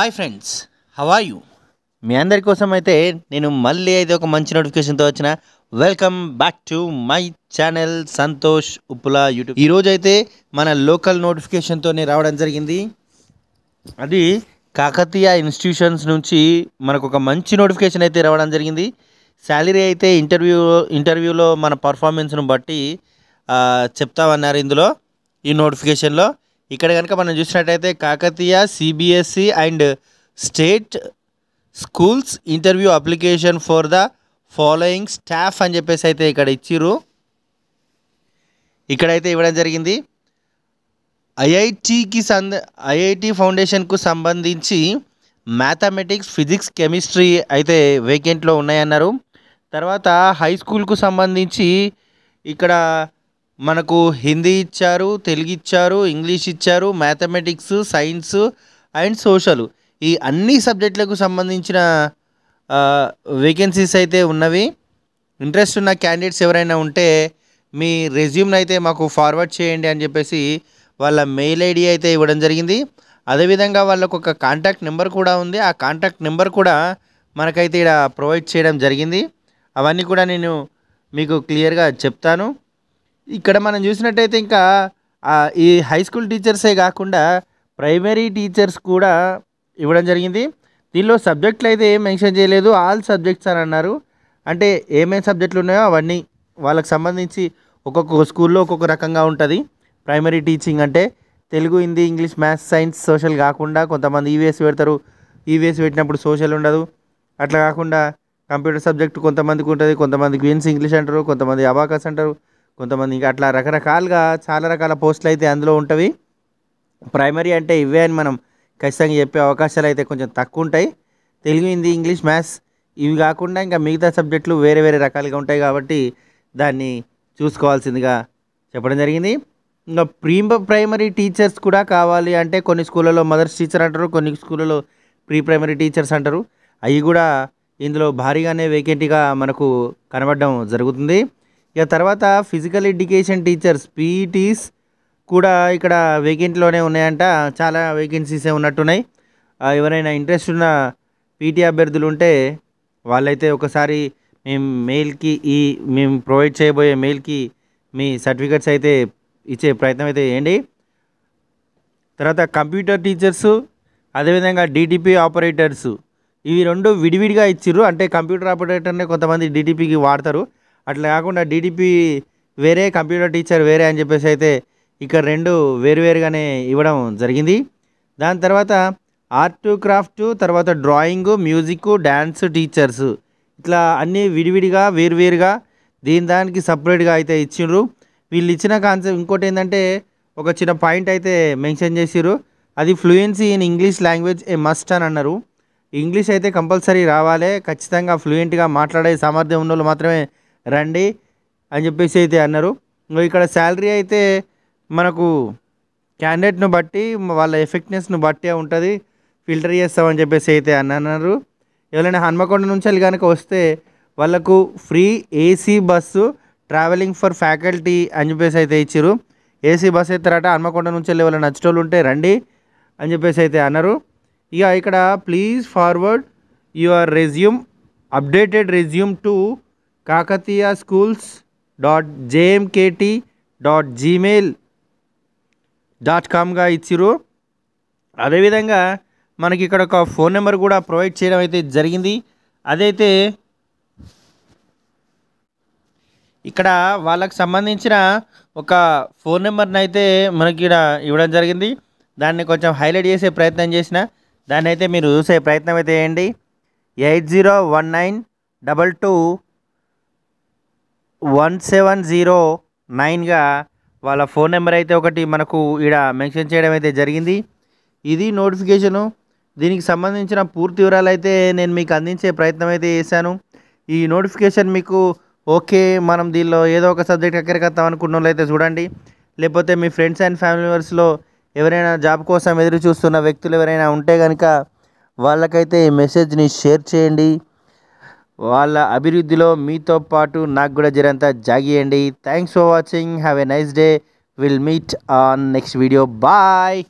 Hi friends, how are you? మీ అందరి కోసం అయితే నేను మళ్ళీ అయితే ఒక మంచి నోటిఫికేషన్తో వచ్చిన. Welcome back to my channel Santosh Uppula YouTube. ఈరోజు అయితే మన లోకల్ నోటిఫికేషన్తోనే రావడం జరిగింది. అది కాకతీయ ఇన్స్టిట్యూషన్స్ నుంచి మనకు ఒక మంచి నోటిఫికేషన్ అయితే రావడం జరిగింది. శాలరీ అయితే ఇంటర్వ్యూలో మన పర్ఫార్మెన్స్ను బట్టి చెప్తామన్నారు ఇందులో, ఈ నోటిఫికేషన్లో. ఇక్కడ కనుక మనం చూసినట్టయితే Kakatiya CBSE and state schools interview application for the following staff అని చెప్పేసి అయితే ఇక్కడ ఇచ్చిర్రు. ఇక్కడైతే ఇవ్వడం జరిగింది. ఐఐటి ఫౌండేషన్కు సంబంధించి మ్యాథమెటిక్స్, ఫిజిక్స్, కెమిస్ట్రీ అయితే వేకెంట్లో ఉన్నాయన్నారు. తర్వాత హై స్కూల్కు సంబంధించి ఇక్కడ మనకు హిందీ ఇచ్చారు, తెలుగు ఇచ్చారు, ఇంగ్లీష్ ఇచ్చారు, మ్యాథమెటిక్స్, సైన్స్ అండ్ సోషల్, ఈ అన్ని సబ్జెక్టులకు సంబంధించిన వేకెన్సీస్ అయితే ఉన్నవి. ఇంట్రెస్ట్ ఉన్న క్యాండిడేట్స్ ఎవరైనా ఉంటే మీ రెజ్యూమ్ని అయితే మాకు ఫార్వర్డ్ చేయండి అని చెప్పేసి వాళ్ళ మెయిల్ ఐడి అయితే ఇవ్వడం జరిగింది. అదేవిధంగా వాళ్ళకు ఒక కాంటాక్ట్ నెంబర్ కూడా ఉంది. ఆ కాంటాక్ట్ నెంబర్ కూడా మనకైతే ఇక్కడ ప్రొవైడ్ చేయడం జరిగింది. అవన్నీ కూడా నేను మీకు క్లియర్గా చెప్తాను. ఇక్కడ మనం చూసినట్టయితే ఇంకా ఈ హై స్కూల్ టీచర్సే కాకుండా ప్రైమరీ టీచర్స్ కూడా ఇవ్వడం జరిగింది. దీనిలో సబ్జెక్టులు అయితే ఏం మెన్షన్ చేయలేదు, ఆల్ సబ్జెక్ట్స్ అని అన్నారు. అంటే ఏమేమి సబ్జెక్టులు ఉన్నాయో అవన్నీ వాళ్ళకి సంబంధించి ఒక్కొక్క స్కూల్లో ఒక్కొక్క రకంగా ఉంటుంది. ప్రైమరీ టీచింగ్ అంటే Telugu, Hindi, English, maths, science, social కాకుండా కొంతమంది ఈవీఎస్ పెడతారు. ఈవీఎస్ పెట్టినప్పుడు సోషల్ ఉండదు. అట్లా కాకుండా కంప్యూటర్ సబ్జెక్ట్ కొంతమందికి ఉంటుంది, కొంతమందికి క్వీన్స్ ఇంగ్లీష్ అంటారు, కొంతమంది అబాకస్ అంటారు, కొంతమంది ఇంకా అట్లా రకరకాలుగా చాలా రకాల పోస్టులు అయితే అందులో ఉంటవి. ప్రైమరీ అంటే ఇవే అని మనం ఖచ్చితంగా చెప్పే అవకాశాలు అయితే కొంచెం తక్కువ ఉంటాయి. తెలుగు, హిందీ, ఇంగ్లీష్, మ్యాథ్స్ ఇవి కాకుండా ఇంకా మిగతా సబ్జెక్టులు వేరే వేరే రకాలుగా ఉంటాయి కాబట్టి దాన్ని చూసుకోవాల్సిందిగా చెప్పడం జరిగింది. ఇంకా ప్రైమరీ టీచర్స్ కూడా కావాలి అంటే కొన్ని స్కూళ్ళలో మదర్స్ టీచర్ అంటారు, కొన్ని స్కూళ్ళలో ప్రీ ప్రైమరీ టీచర్స్ అంటారు. అవి కూడా ఇందులో భారీగానే వేకెంట్గా మనకు కనబడడం జరుగుతుంది. ఇక తర్వాత ఫిజికల్ ఎడ్యుకేషన్ టీచర్స్ పీఈటీస్ కూడా ఇక్కడ వేకెంట్లోనే ఉన్నాయంట. చాలా వేకెన్సీసే ఉన్నట్టున్నాయి. ఎవరైనా ఇంట్రెస్ట్ ఉన్న పీటీ అభ్యర్థులు ఉంటే వాళ్ళైతే ఒకసారి మేము ప్రొవైడ్ చేయబోయే మెయిల్కి మీ సర్టిఫికెట్స్ అయితే ఇచ్చే ప్రయత్నం అయితే చేయండి. తర్వాత కంప్యూటర్ టీచర్సు, అదేవిధంగా డిటిపి ఆపరేటర్సు, ఇవి రెండు విడివిడిగా ఇచ్చిర్రు. అంటే కంప్యూటర్ ఆపరేటర్నే కొంతమంది డిటిపికి వాడతారు, అట్లా కాకుండా డిటిపి వేరే, కంప్యూటర్ టీచర్ వేరే అని చెప్పేసి అయితే ఇక్కడ రెండు వేరువేరుగానే ఇవ్వడం జరిగింది. దాని తర్వాత ఆర్ట్, క్రాఫ్ట్, తర్వాత డ్రాయింగ్, మ్యూజిక్, డ్యాన్స్ టీచర్స్, ఇట్లా అన్నీ విడివిడిగా వేరువేరుగా దానికి సపరేట్గా అయితే ఇచ్చిండ్రు. వీళ్ళు ఇచ్చిన కాన్సెప్ట్ ఇంకోటి ఏంటంటే ఒక చిన్న పాయింట్ అయితే మెన్షన్ చేసిర్రు. అది fluency in English language a must అని అన్నారు. ఇంగ్లీష్ అయితే కంపల్సరీ రావాలి, ఖచ్చితంగా ఫ్లూయెంట్గా మాట్లాడే సామర్థ్యం ఉన్న వాళ్ళు మాత్రమే రండి అని చెప్పేసి అయితే అన్నారు. ఇక్కడ శాలరీ అయితే మనకు క్యాండిడేట్ను బట్టి వాళ్ళ ఎఫెక్ట్నెస్ను బట్టే ఉంటుంది, ఫిల్టర్ చేస్తామని చెప్పేసి అయితే అన్నారు. ఎవరైనా హన్మకొండ నుంచి కనుక వస్తే వాళ్ళకు free AC bus travelling for faculty అని చెప్పేసి అయితే ఇచ్చారు. AC bus ఎత్తారట. హన్మకొండ నుంచి ఎవరైనా నచ్చేటోళ్ళు ఉంటే రండి అని చెప్పేసి అయితే అన్నారు. ఇక ఇక్కడ please forward your resume, updated resume to kakatiyaschools.jmkt.gmail.com ఇచ్చిరు. అదేవిధంగా మనకి ఇక్కడ ఒక ఫోన్ నెంబర్ కూడా ప్రొవైడ్ చేయడం అయితే జరిగింది. అదైతే ఇక్కడ వాళ్ళకి సంబంధించిన ఒక ఫోన్ నెంబర్ని అయితే మనకి ఇక్కడ ఇవ్వడం జరిగింది. దాన్ని కొంచెం హైలైట్ చేసే ప్రయత్నం చేసిన, దాన్ని అయితే మీరు చూసే ప్రయత్నం అయితే చేయండి. 8019221709గా వాళ్ళ ఫోన్ నెంబర్ అయితే ఒకటి మనకు ఇక్కడ మెన్షన్ చేయడం అయితే జరిగింది. ఇది నోటిఫికేషను. దీనికి సంబంధించిన పూర్తి వివరాలు అయితే నేను మీకు అందించే ప్రయత్నం అయితే చేశాను. ఈ నోటిఫికేషన్ మీకు ఓకే, మనం దీనిలో ఏదో ఒక సబ్జెక్ట్ ఎక్కడికత్తాం అనుకున్న వాళ్ళు అయితే చూడండి. లేకపోతే మీ ఫ్రెండ్స్ అండ్ ఫ్యామిలీ మెంబర్స్లో ఎవరైనా జాబ్ కోసం ఎదురు చూస్తున్న వ్యక్తులు ఎవరైనా ఉంటే కనుక వాళ్ళకైతే ఈ మెసేజ్ని షేర్ చేయండి. వాళ్ళ అభివృద్ధిలో మీతో పాటు నాకు కూడా జరంతా జాగియండి. Thanks for watching. Have a nice day. Will meet on next video. Bye.